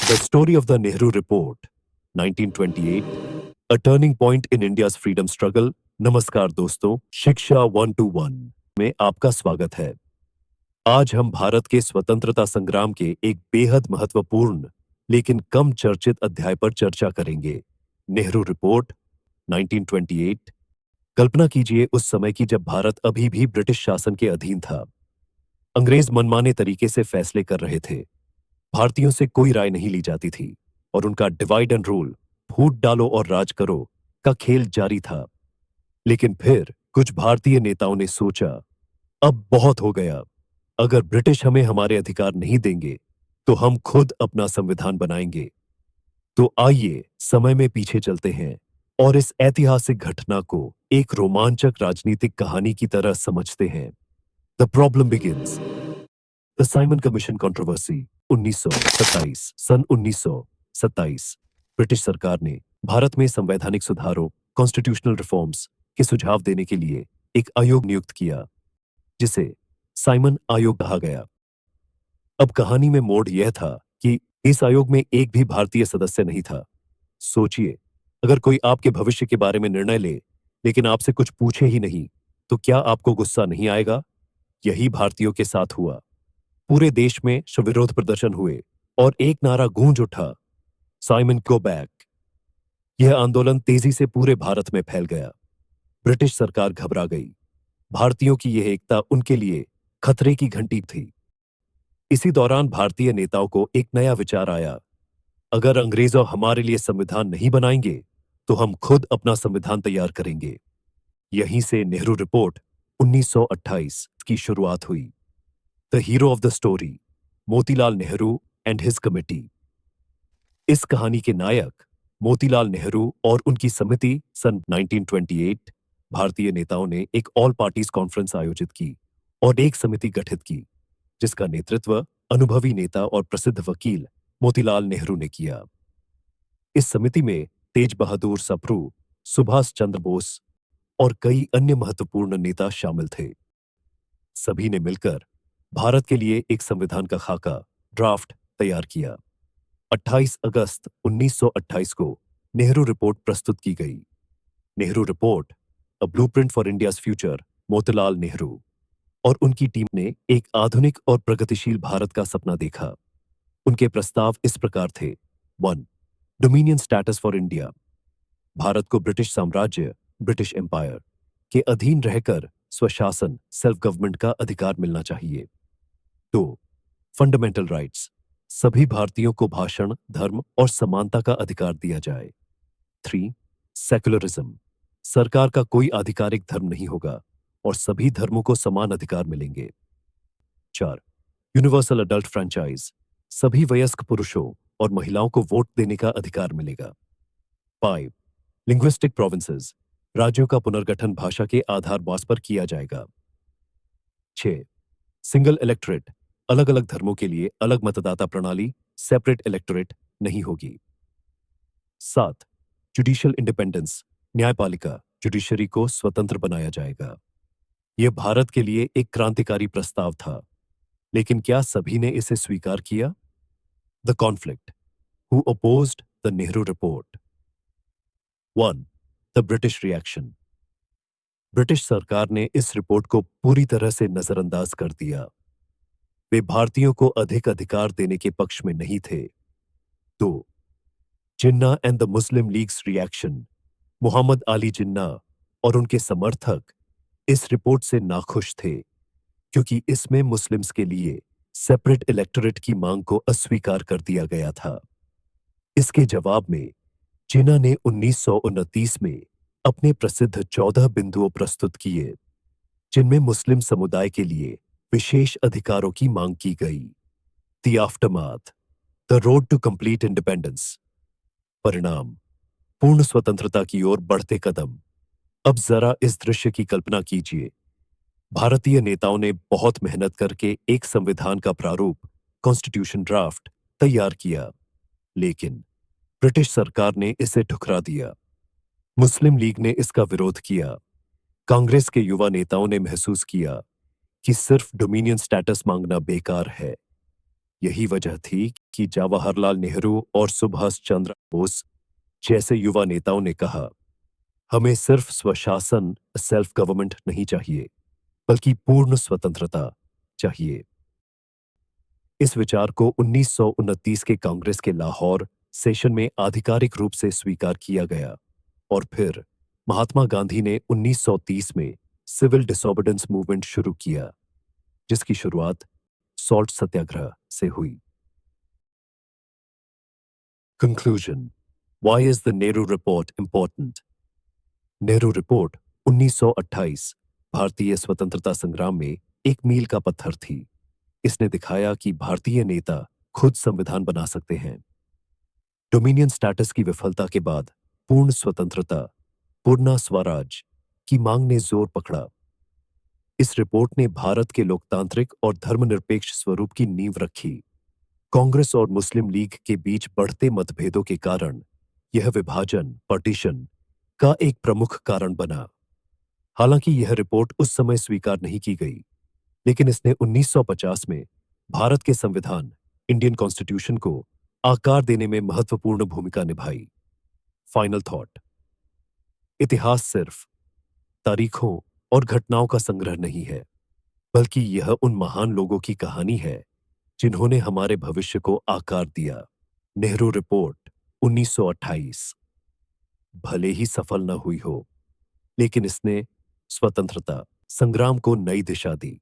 The story of the Nehru Report, 1928, a turning point in India's freedom struggle. नमस्कार दोस्तों, शिक्षा 121 में आपका स्वागत है। आज हम भारत के स्वतंत्रता संग्राम के एक बेहद महत्वपूर्ण लेकिन कम चर्चित अध्याय पर चर्चा करेंगे। नेहरू रिपोर्ट 1928। कल्पना कीजिए उस समय की जब भारत अभी भी ब्रिटिश शासन के अधीन था। अंग्रेज मनमाने तरीके से फैसले कर रहे थे। भारतीयों से कोई राय नहीं ली जाती थी और उनका डिवाइड एंड रूल, फूट डालो और राज करो का खेल जारी था। लेकिन फिर कुछ भारतीय नेताओं ने सोचा, अब बहुत हो गया। अगर ब्रिटिश हमें हमारे अधिकार नहीं देंगे तो हम खुद अपना संविधान बनाएंगे। तो आइए समय में पीछे चलते हैं और इस ऐतिहासिक घटना को एक रोमांचक राजनीतिक कहानी की तरह समझते हैं। The problem begins. The Simon commission controversy 1927। सन 1927 ब्रिटिश सरकार ने भारत में संवैधानिक सुधारों, कॉन्स्टिट्यूशनल रिफॉर्म्स के सुझाव देने के लिए एक आयोग नियुक्त किया, जिसे साइमन आयोग कहा गया। अब कहानी में मोड़ यह था कि इस आयोग में एक भी भारतीय सदस्य नहीं था। सोचिए, अगर कोई आपके भविष्य के बारे में निर्णय ले लेकिन आपसे कुछ पूछे ही नहीं, तो क्या आपको गुस्सा नहीं आएगा? यही भारतीयों के साथ हुआ। पूरे देश में सविरोध प्रदर्शन हुए और एक नारा गूंज उठा, साइमन गो बैक। यह आंदोलन तेजी से पूरे भारत में फैल गया। ब्रिटिश सरकार घबरा गई। भारतीयों की यह एकता उनके लिए खतरे की घंटी थी। इसी दौरान भारतीय नेताओं को एक नया विचार आया, अगर अंग्रेजों हमारे लिए संविधान नहीं बनाएंगे तो हम खुद अपना संविधान तैयार करेंगे। यहीं से नेहरू रिपोर्ट 1928 की शुरुआत हुई। The hero of the story, Motilal Nehru and his committee. इस कहानी के नायक मोतीलाल नेहरू और उनकी समिति। सन 1928 भारतीय नेताओं ने एक ऑल पार्टीज कॉन्फ्रेंस आयोजित की और एक समिति गठित की, जिसका नेतृत्व अनुभवी नेता और प्रसिद्ध वकील मोतीलाल नेहरू ने किया। इस समिति में तेज बहादुर सप्रू, सुभाष चंद्र बोस और कई अन्य महत्वपूर्ण नेता शामिल थे। सभी ने मिलकर भारत के लिए एक संविधान का खाका, ड्राफ्ट तैयार किया। 28 अगस्त 1928 को नेहरू रिपोर्ट प्रस्तुत की गई। Nehru report, a blueprint for India's future. Motilal Nehru और उनकी टीम ने एक आधुनिक और प्रगतिशील भारत का सपना देखा। उनके प्रस्ताव इस प्रकार थे। 1. Dominion status for India. Bharat को ब्रिटिश साम्राज्य, ब्रिटिश एम्पायर के अधीन रहकर स्वशासन, सेल्फ गवर्नमेंट का अधिकार मिलना चाहिए। 2. Fundamental rights. सभी भारतीयों को भाषण, धर्म और समानता का अधिकार दिया जाए। 3. सेक्युलरिज्म। सरकार का कोई आधिकारिक धर्म नहीं होगा और सभी धर्मों को समान अधिकार मिलेंगे। 4. Universal adult franchise. सभी वयस्क पुरुषों और महिलाओं को वोट देने का अधिकार मिलेगा। 5. Linguistic provinces. राज्यों का पुनर्गठन भाषा के आधार बॉस पर किया जाएगा। 6. Single electorate. अलग अलग धर्मों के लिए अलग मतदाता प्रणाली, सेपरेट इलेक्टोरेट नहीं होगी। 7. Judicial independence. न्यायपालिका, जुडिशरी को स्वतंत्र बनाया जाएगा। यह भारत के लिए एक क्रांतिकारी प्रस्ताव था, लेकिन क्या सभी ने इसे स्वीकार किया? The conflict, who opposed the Nehru report. 1. The British reaction. British सरकार ने इस रिपोर्ट को पूरी तरह से नजरअंदाज कर दिया। वे भारतीयों को अधिक अधिकार देने के पक्ष में नहीं थे। 2. Jinnah and the Muslim league's reaction. Mohammad Ali Jinnah और उनके समर्थक इस रिपोर्ट से नाखुश थे, क्योंकि इसमें मुस्लिम्स के लिए सेपरेट इलेक्टोरेट की मांग को अस्वीकार कर दिया गया था। इसके जवाब में जिन्ना ने 1929 में अपने प्रसिद्ध 14 बिंदुओं प्रस्तुत किए, जिनमें मुस्लिम समुदाय के लिए विशेष अधिकारों की मांग की गई। The aftermath, the road to complete independence. परिणाम, पूर्ण स्वतंत्रता की ओर बढ़ते कदम। अब जरा इस दृश्य की कल्पना कीजिए। भारतीय नेताओं ने बहुत मेहनत करके एक संविधान का प्रारूप, कॉन्स्टिट्यूशन ड्राफ्ट तैयार किया, लेकिन ब्रिटिश सरकार ने इसे ठुकरा दिया। मुस्लिम लीग ने इसका विरोध किया। कांग्रेस के युवा नेताओं ने महसूस किया कि सिर्फ डोमिनियन स्टेटस मांगना बेकार है। यही वजह थी कि जवाहरलाल नेहरू और सुभाष चंद्र बोस जैसे युवा नेताओं ने कहा, हमें सिर्फ स्वशासन सेल्फ गवर्नमेंट नहीं चाहिए, बल्कि पूर्ण स्वतंत्रता चाहिए। इस विचार को 1929 के कांग्रेस के लाहौर सेशन में आधिकारिक रूप से स्वीकार किया गया और फिर महात्मा गांधी ने 1930 में सिविल डिसोबीडेंस मूवमेंट शुरू किया, जिसकी शुरुआत सॉल्ट सत्याग्रह से हुई। Conclusion, why is the Nehru report important? Nehru report 1928 भारतीय स्वतंत्रता संग्राम में एक मील का पत्थर थी। इसने दिखाया कि भारतीय नेता खुद संविधान बना सकते हैं। डोमिनियन स्टेटस की विफलता के बाद पूर्ण स्वतंत्रता, पूर्ण स्वराज की मांग ने जोर पकड़ा। इस रिपोर्ट ने भारत के लोकतांत्रिक और धर्मनिरपेक्ष स्वरूप की नींव रखी। कांग्रेस और मुस्लिम लीग के बीच बढ़ते मतभेदों के कारण यह विभाजन, पार्टीशन का एक प्रमुख कारण बना। हालांकि यह रिपोर्ट उस समय स्वीकार नहीं की गई, लेकिन इसने 1950 में भारत के संविधान, इंडियन कॉन्स्टिट्यूशन को आकार देने में महत्वपूर्ण भूमिका निभाई। फाइनल थॉट, इतिहास सिर्फ तारीखों और घटनाओं का संग्रह नहीं है, बल्कि यह उन महान लोगों की कहानी है जिन्होंने हमारे भविष्य को आकार दिया। नेहरू रिपोर्ट 1928 भले ही सफल न हुई हो, लेकिन इसने स्वतंत्रता संग्राम को नई दिशा दी।